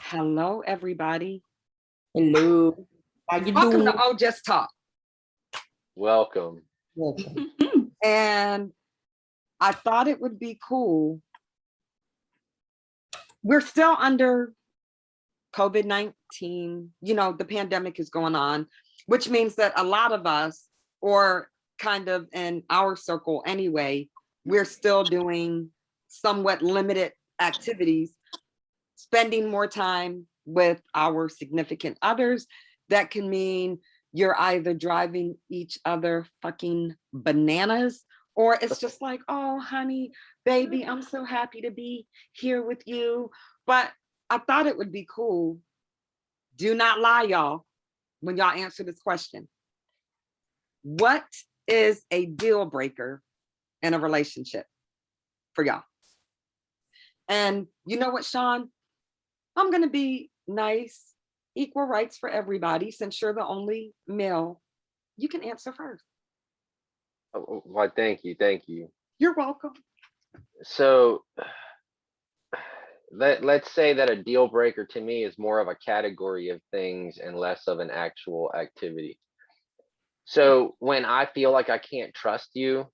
Hello, everybody. Hello. How you Welcome doing? to OJT Talk. Welcome. Welcome. And I thought it would be cool. We're still under COVID-19. You know, the pandemic is going on, which means that a lot of us, or kind of in our circle anyway, we're still doing somewhat limited activities, spending more time with our significant others. That can mean you're either driving each other fucking bananas, or it's just like, oh, honey, baby, I'm so happy to be here with you. But I thought it would be cool. Do not lie, y'all, when y'all answer this question. What is a deal breaker in a relationship for y'all? And you know what, Sean? I'm going to be nice, equal rights for everybody, since you're the only male. You can answer first. Oh, why, thank you. You're welcome. So let's say that a deal breaker to me is more of a category of things and less of an actual activity. So when I feel like I can't trust you,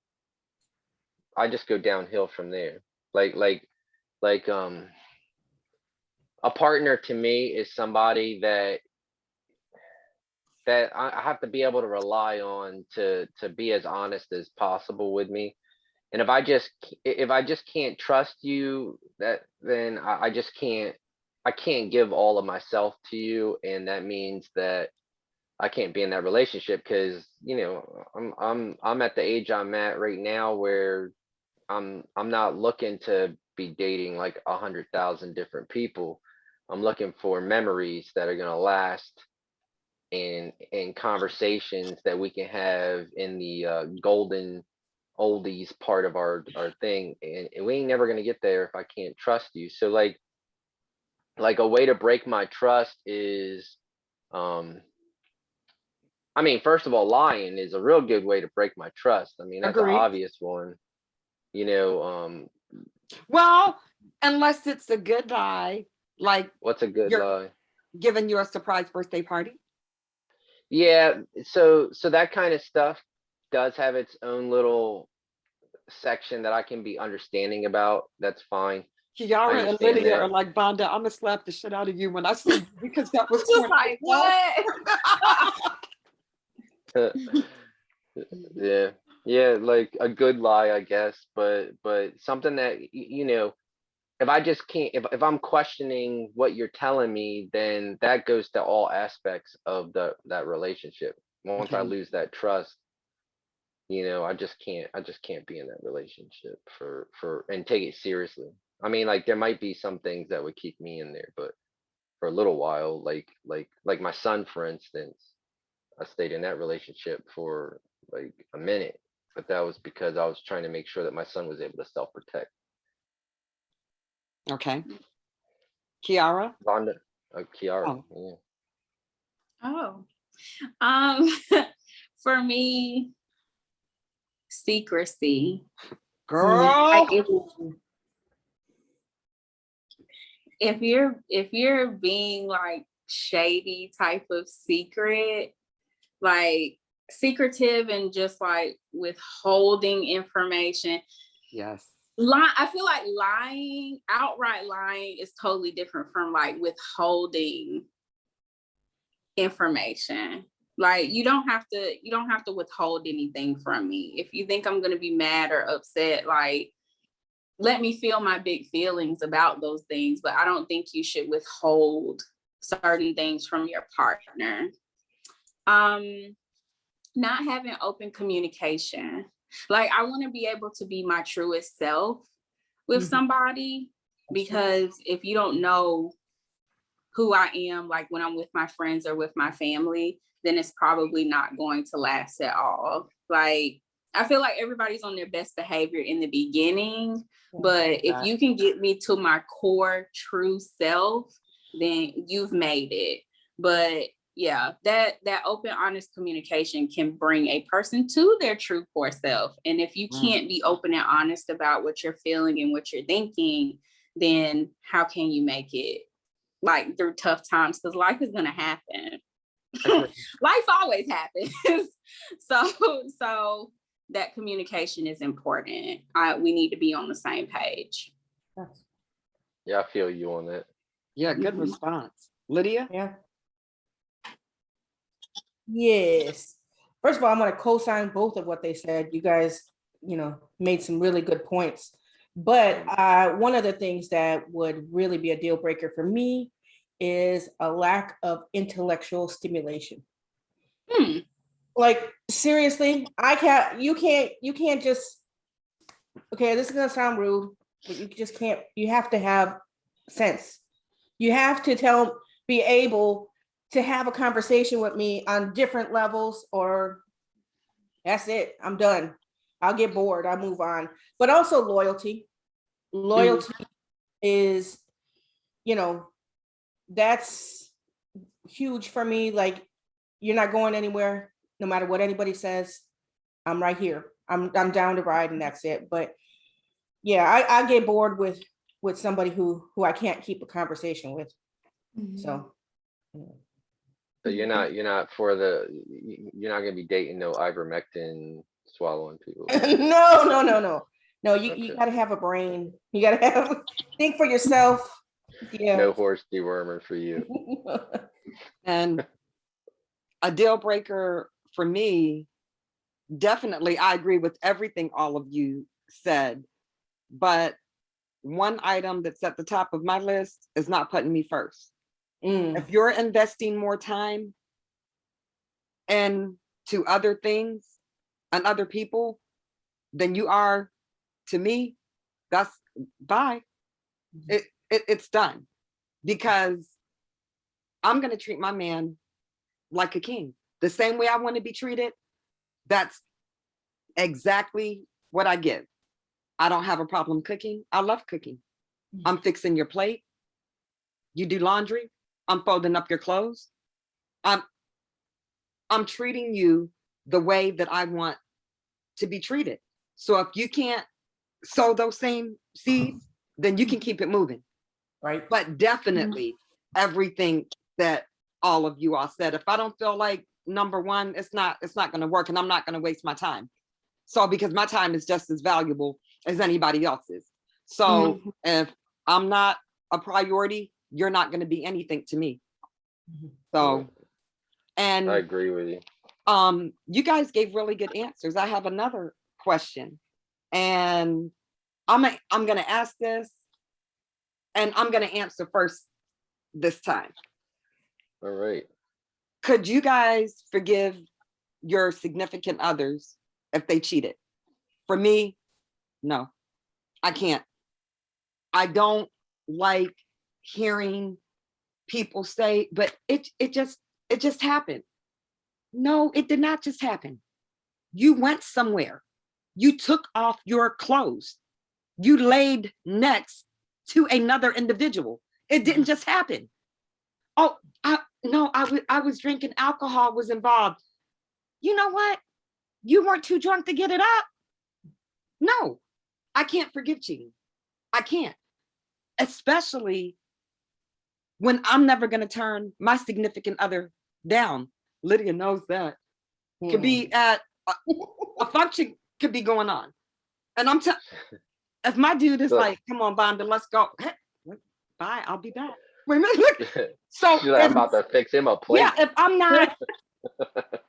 I just go downhill from there. Like a partner to me is somebody that I have to be able to rely on to be as honest as possible with me. And if I just can't trust you, then I can't give all of myself to you, and that means that I can't be in that relationship, because I'm at the age I'm at right now where I'm not looking to be dating like 100,000 different people. I'm looking for memories that are gonna last, and conversations that we can have in the golden oldies part of our thing, and we ain't never gonna get there if I can't trust you. So like a way to break my trust is, I mean, first of all, lying is a real good way to break my trust. I mean, that's an Agreed. obvious one, you know. Well, unless it's a good lie, like What's a good you're lie? giving you a surprise birthday party. Yeah, so that kind of stuff does have its own little section that I can be understanding about. That's fine. I Kiara and understand Lydia that. are like, Vonda, I'm gonna slap the shit out of you when I see you, because that was Just like, what? Yeah, like a good lie, I guess, but something that if I just can't, if I'm questioning what you're telling me, then that goes to all aspects of that relationship. Once I Okay. lose that trust, I just can't be in that relationship and take it seriously. I mean, like, there might be some things that would keep me in there, but for a little while, like my son, for instance, I stayed in that relationship for like a minute, but that was because I was trying to make sure that my son was able to self-protect. Okay. Kiara? Vonda, Kiara, Oh. yeah. For me, secrecy. Girl. Like if you're being like shady type of secret, like secretive and just like withholding information. Yes. I feel like outright lying is totally different from like withholding information. Like you don't have to withhold anything from me. If you think I'm going to be mad or upset, like let me feel my big feelings about those things, but I don't think you should withhold certain things from your partner. Not having open communication. Like I want to be able to be my truest self with somebody, because if you don't know who I am, like when I'm with my friends or with my family, then it's probably not going to last at all. Like I feel like everybody's on their best behavior in the beginning, but if you can get me to my core true self, then you've made it. But yeah, that open, honest communication can bring a person to their true core self. And if you can't be open and honest about what you're feeling and what you're thinking, then how can you make it like through tough times, because life is gonna happen. Life always happens. So that communication is important. We need to be on the same page. Yeah, I feel you on that. Yeah, good response. Lydia? Yeah. Yes. First of all, I'm going to co-sign both of what they said. You guys, made some really good points. But one of the things that would really be a deal breaker for me is a lack of intellectual stimulation. Like, seriously, you can't just, okay, this is going to sound rude, but you just can't, you have to have sense. You have to be able to have a conversation with me on different levels, or that's it, I'm done. I'll get bored, I'll move on. But also loyalty. Loyalty is, that's huge for me. Like, you're not going anywhere, no matter what anybody says. I'm right here. I'm down to ride, and that's it. But yeah, I get bored with somebody who I can't keep a conversation with. So you're not gonna be dating no ivermectin swallowing people. No, you gotta have a brain. You gotta think for yourself. Yeah. No horse dewormer for you. And a deal breaker for me, definitely, I agree with everything all of you said, but one item that's at the top of my list is not putting me first. If you're investing more time into other things and other people than you are to me, that's bye. It's done, because I'm going to treat my man like a king, the same way I want to be treated. That's exactly what I give. I don't have a problem cooking. I love cooking. I'm fixing your plate. You do laundry. I'm folding up your clothes. I'm treating you the way that I want to be treated. So if you can't sow those same seeds, then you can keep it moving. Right. But definitely everything that all of you all said, if I don't feel like, number one, it's not going to work, and I'm not going to waste my time. So, because my time is just as valuable as anybody else's. So if I'm not a priority, you're not going to be anything to me. So, and I agree with you. You guys gave really good answers. I have another question, and I'm going to ask this, and I'm going to answer first this time. All right. Could you guys forgive your significant others if they cheated? For me, no, I can't. I don't like hearing people say, but it just happened. No, it did not just happen. You went somewhere. You took off your clothes. You laid next to another individual. It didn't just happen. Oh, I was drinking alcohol, was involved. You know what? You weren't too drunk to get it up. No, I can't forgive cheating. I can't. Especially when I'm never going to turn my significant other down. Lydia knows that. Could be at a function, could be going on. And if my dude is like, come on, Bonda, let's go. Hey, bye, I'll be back. Wait a minute. So she's like, I'm about to fix him a plate. Yeah,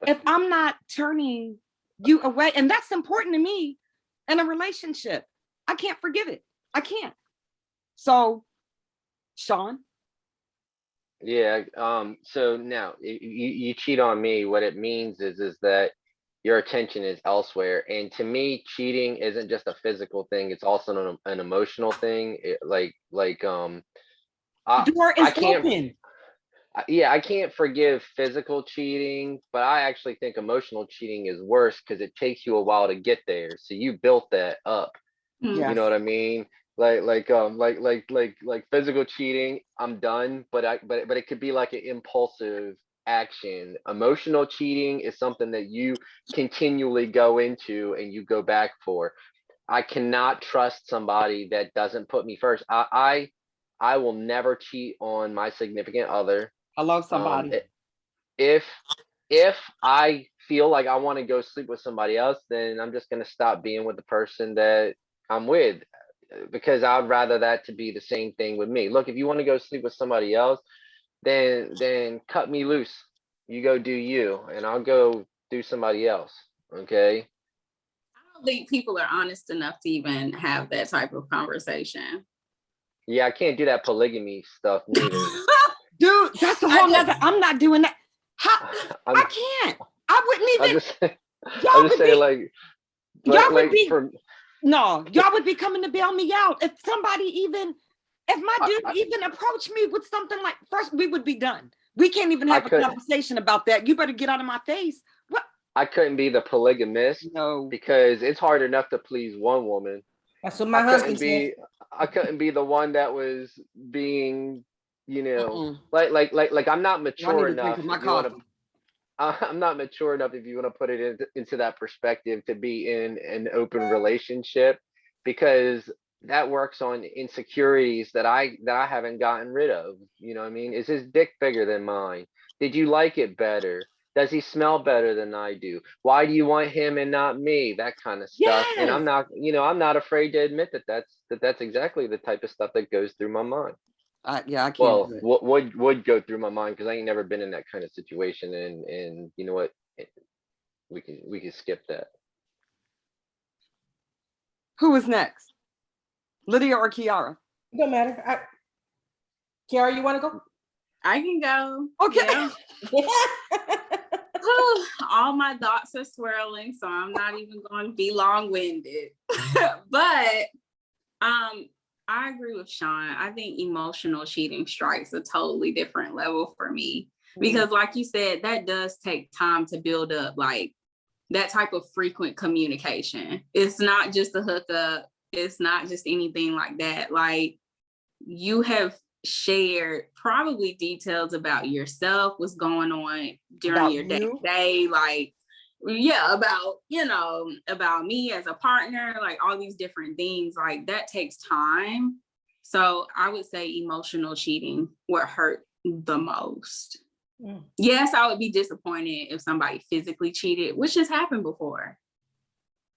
if I'm not turning you away, and that's important to me in a relationship, I can't forgive it. I can't. So, Sean? Yeah. So now you cheat on me. What it means is that your attention is elsewhere. And to me, cheating isn't just a physical thing. It's also an emotional thing. The door is open. I can't forgive physical cheating, but I actually think emotional cheating is worse because it takes you a while to get there. So you built that up. Yes. You know what I mean? Like physical cheating, I'm done, but it could be like an impulsive action. Emotional cheating is something that you continually go into and you go back for. I cannot trust somebody that doesn't put me first. I will never cheat on my significant other. I love somebody. If I feel like I want to go sleep with somebody else, then I'm just gonna stop being with the person that I'm with, because I'd rather that to be the same thing with me. Look, if you want to go sleep with somebody else, then cut me loose. You go do you, and I'll go do somebody else. Okay. I don't think people are honest enough to even have that type of conversation. Yeah, I can't do that polygamy stuff neither. Dude, that's a whole nother. I'm not doing that. How, I'm, I can't. I wouldn't I'm even. just, Y'all I'm just would saying, be. like Y'all would like be. for No, y'all would be coming to bail me out if somebody even. If my I, dude even approached me with something like, first we would be done. We can't even I have a could conversation about that. You better get out of my face. What? I couldn't be the polygamist No. because it's hard enough to please one woman. That's what my husband said. I couldn't be the one that was being, Mm-mm. like I'm not I mature need to drink enough. my If you want coffee. to, I'm not mature enough, if you want to put it into that perspective, to be in an open relationship, because that works on insecurities that I haven't gotten rid of. You know what I mean? Is his dick bigger than mine? Did you like it better? Does he smell better than I do? Why do you want him and not me? That kind of stuff. And Yes. I'm not afraid to admit that's exactly the type of stuff that goes through my mind. Yeah, I can't Well, do it. what would go through my mind, because I ain't never been in that kind of situation. And you know what? We can skip that. Who is next? Lydia or Kiara? It don't matter. Kiara, you want to go? I can go. Okay. Yeah. All my thoughts are swirling, so I'm not even going to be long-winded. But I agree with Sean. I think emotional cheating strikes a totally different level for me, because like you said, that does take time to build up, like that type of frequent communication. It's not just a hookup. It's not just anything like that. Like, you have shared probably details about yourself, what's going on during About your you? day, like, yeah, about, about me as a partner, like all these different things, like that takes time. So I would say emotional cheating would hurt the most. Yes, I would be disappointed if somebody physically cheated, which has happened before.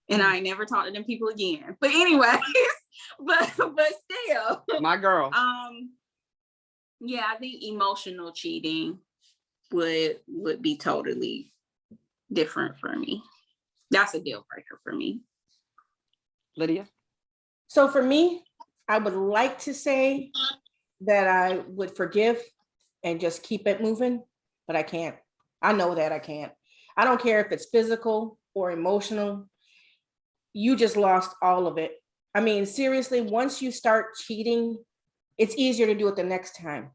And I never talked to them people again. But anyways, but still. My girl. Yeah, I think emotional cheating would be totally different for me. That's a deal breaker for me. Lydia? So for me, I would like to say that I would forgive and just keep it moving, but I can't. I know that I can't. I don't care if it's physical or emotional. You just lost all of it. I mean, seriously, once you start cheating, it's easier to do it the next time.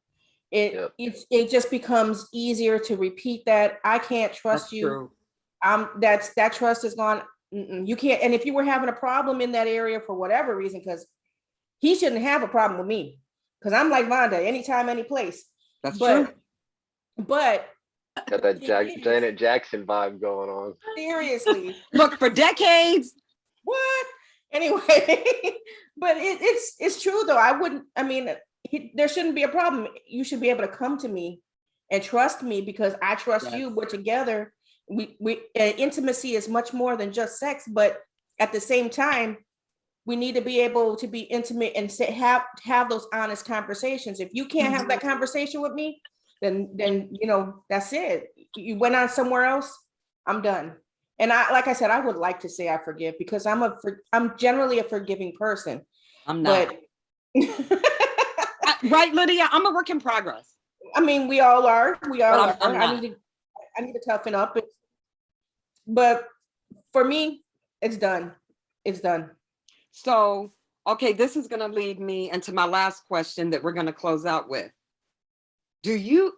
It just becomes easier to repeat that. I can't trust That's you. true. That trust is gone. You can't. And if you were having a problem in that area for whatever reason, because he shouldn't have a problem with me, because I'm like Vonda, anytime, any place. That's true. But Got that Janet Jackson vibe going on. seriously, Look, for decades. what? Anyway, but it's true though. I mean, there shouldn't be a problem. You should be able to come to me and trust me, because I trust you. We're together. Intimacy is much more than just sex, but at the same time, we need to be able to be intimate and have those honest conversations. If you can't have that conversation with me, then that's it. You went on somewhere else. I'm done. And like I said, I would like to say I forgive, because I'm generally a forgiving person. I'm not. Right, Lydia? I'm a work in progress. I mean, we all are. I'm I need to toughen up. But for me, it's done. It's done. So, okay, this is going to lead me into my last question that we're going to close out with. Do you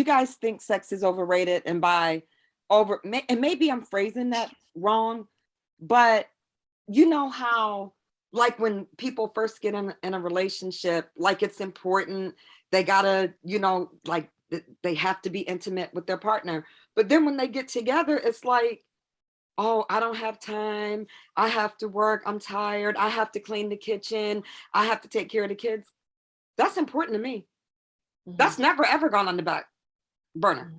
guys think sex is overrated? And and maybe I'm phrasing that wrong, but you know how, like, when people first get in a relationship, like, it's important, they gotta, like, they have to be intimate with their partner. But then when they get together, it's like, oh, I don't have time. I have to work. I'm tired. I have to clean the kitchen. I have to take care of the kids. That's important to me. Mhm. That's never ever gone on the back burner.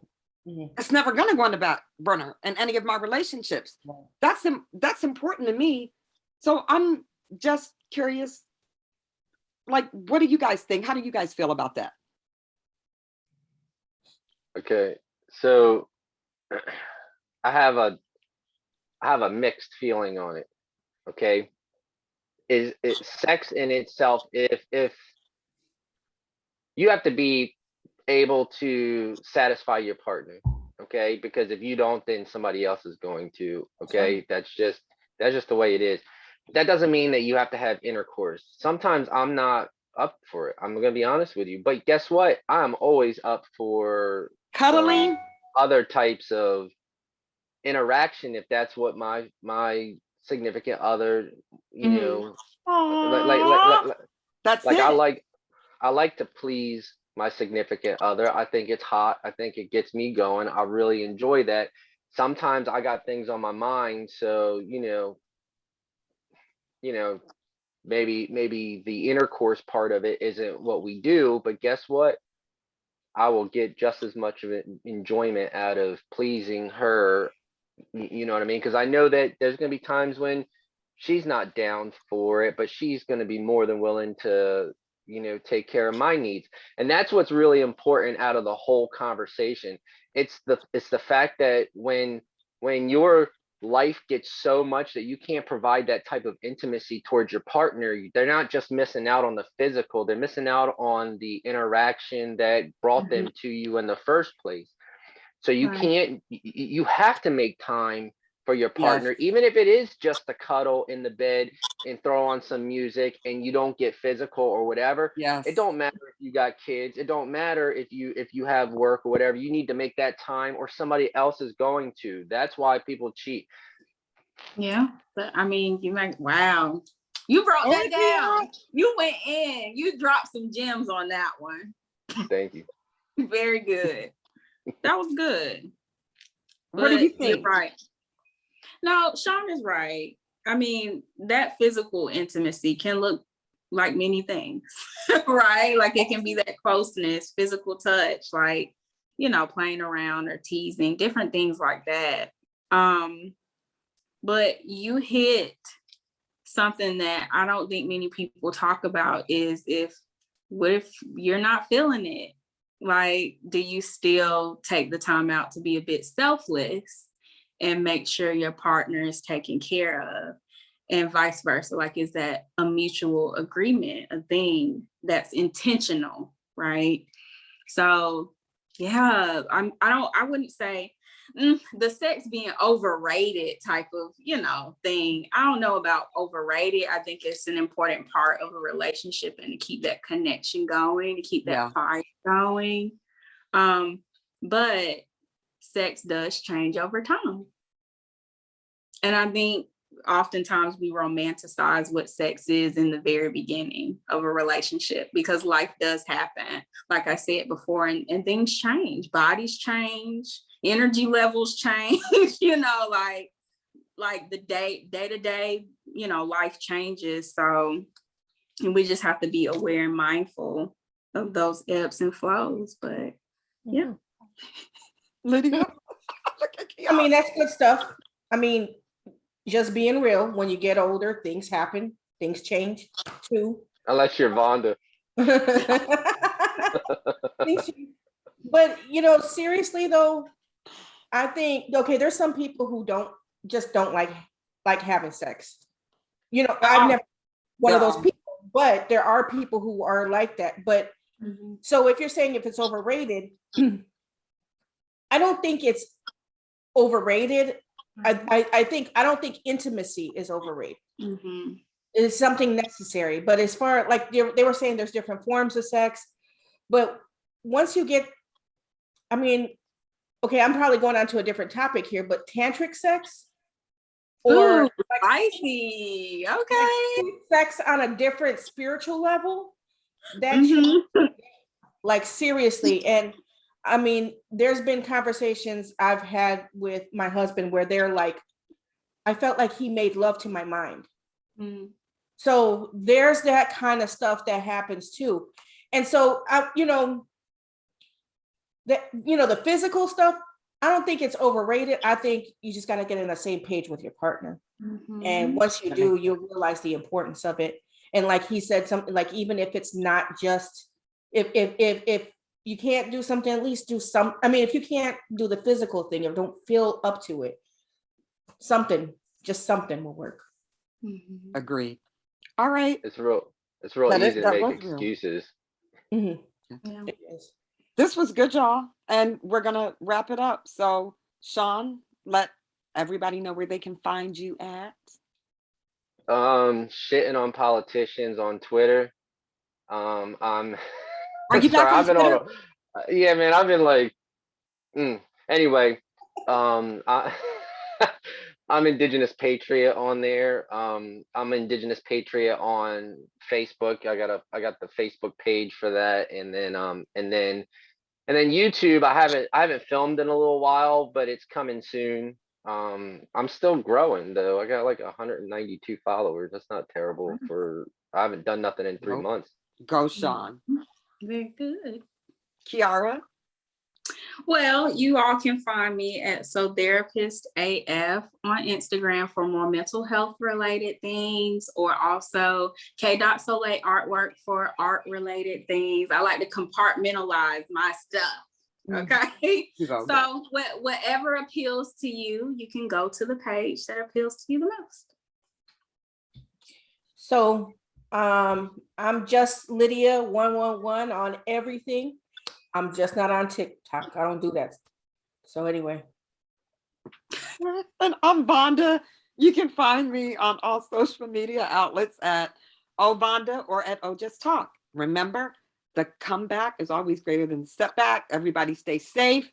Mhm. It's never gonna go on the back burner in any of my relationships. Right. That's important to me. So I'm just curious, like, what do you guys think? How do you guys feel about that? Okay, so I have a mixed feeling on it. Okay, is it sex in itself? If you have to be able to satisfy your partner, okay, because if you don't, then somebody else is going to. Okay, that's just the way it is. That doesn't mean that you have to have intercourse. Sometimes I'm not up for it. I'm gonna be honest with you, but guess what? I'm always up for Cuddling? other types of interaction if that's what my significant other, you know, like That's like it. I like to please my significant other. I think it's hot. I think it gets me going. I really enjoy that. Sometimes I got things on my mind, so maybe the intercourse part of it isn't what we do, but guess what? I will get just as much of an enjoyment out of pleasing her. You know what I mean? Because I know that there's going to be times when she's not down for it, but she's going to be more than willing to, take care of my needs. And that's what's really important out of the whole conversation. It's the fact that when your life gets so much that you can't provide that type of intimacy towards your partner, they're not just missing out on the physical, they're missing out on the interaction that brought them to you in the first place. So you Right. can't, you have to make time for your Yes. partner, even if it is just a cuddle in the bed and throw on some music and you don't get physical or whatever. Yes. It don't matter if you got kids. It don't matter if you have work or whatever. You need to make that time, or somebody else is going to. That's why people cheat. Yeah, but I mean, wow, you broke that Oh, down. You went in. You dropped some gems on that one. Thank you. Very good. That was good. What do you But you're think? right. No, Sean is right. I mean, that physical intimacy can look like many things, right? Like it can be that closeness, physical touch, like, playing around or teasing, different things like that. But you hit something that I don't think many people talk about is what if you're not feeling it? Like, do you still take the time out to be a bit selfless and make sure your partner is taken care of, and vice versa? Like, is that a mutual agreement, a thing that's intentional, right? So yeah, I wouldn't say the sex being overrated type of, thing. I don't know about overrated. I think it's an important part of a relationship, and to keep that connection going, to keep that fire going. But sex does change over time. And I think oftentimes we romanticize what sex is in the very beginning of a relationship, because life does happen, like I said before, and things change, bodies change, energy levels change, like the day-to-day, life changes. So we just have to be aware and mindful of those ebbs and flows. But yeah. Lydia? I mean, that's good stuff. I mean, just being real, when you get older, things happen, things change too. Unless you're Vonda. But seriously though, I think, okay, there's some people who don't like having sex. I've never one of those people, but there are people who are like that. But so if you're saying if it's overrated, I don't think it's overrated. I don't think intimacy is overrated. It's something necessary. But as far like they were saying, there's different forms of sex. But once you get, I mean, okay, I'm probably going on to a different topic here, but tantric sex, or spicy, okay, sex on a different spiritual level, that like seriously. And I mean, there's been conversations I've had with my husband where they're like, I felt like he made love to my mind. So there's that kind of stuff that happens too. And so the physical stuff, I don't think it's overrated. I think you just got to get on the same page with your partner. And once you do, you'll realize the importance of it. And like he said, something like, even if it's not just, if you can't do something, at least do some. I mean, if you can't do the physical thing or don't feel up to it, something will work. Agreed. All right. It's real That easy to that make was real. excuses. Mhm. Yeah. It is. This was good, y'all. And we're gonna wrap it up. So Sean, let everybody know where they can find you at. Shitting on politicians on Twitter. I'm Are you sorry, back on I've been on Twitter? yeah, man, I've been like anyway, I'm Indigenous Patriot on there. I'm Indigenous Patriot on Facebook. I got the Facebook page for that, and then YouTube. I haven't filmed in a little while, but it's coming soon. I'm still growing though. I got like 192 followers. That's not terrible I haven't done nothing in 3 Nope. months. Go, Sean. Very good. Kiara. Well, you all can find me at sotherapistaf on Instagram for more mental health related things, or also ksoleilartwork for art related things. I like to compartmentalize my stuff. Okay. So whatever appeals to you, you can go to the page that appeals to you the most. So I'm just Lydia 111 on everything. I'm just not on TikTok. I don't do that. So anyway. And I'm Vonda. You can find me on all social media outlets at Vonda or at Just Talk. Remember, the comeback is always greater than the setback. Everybody stay safe.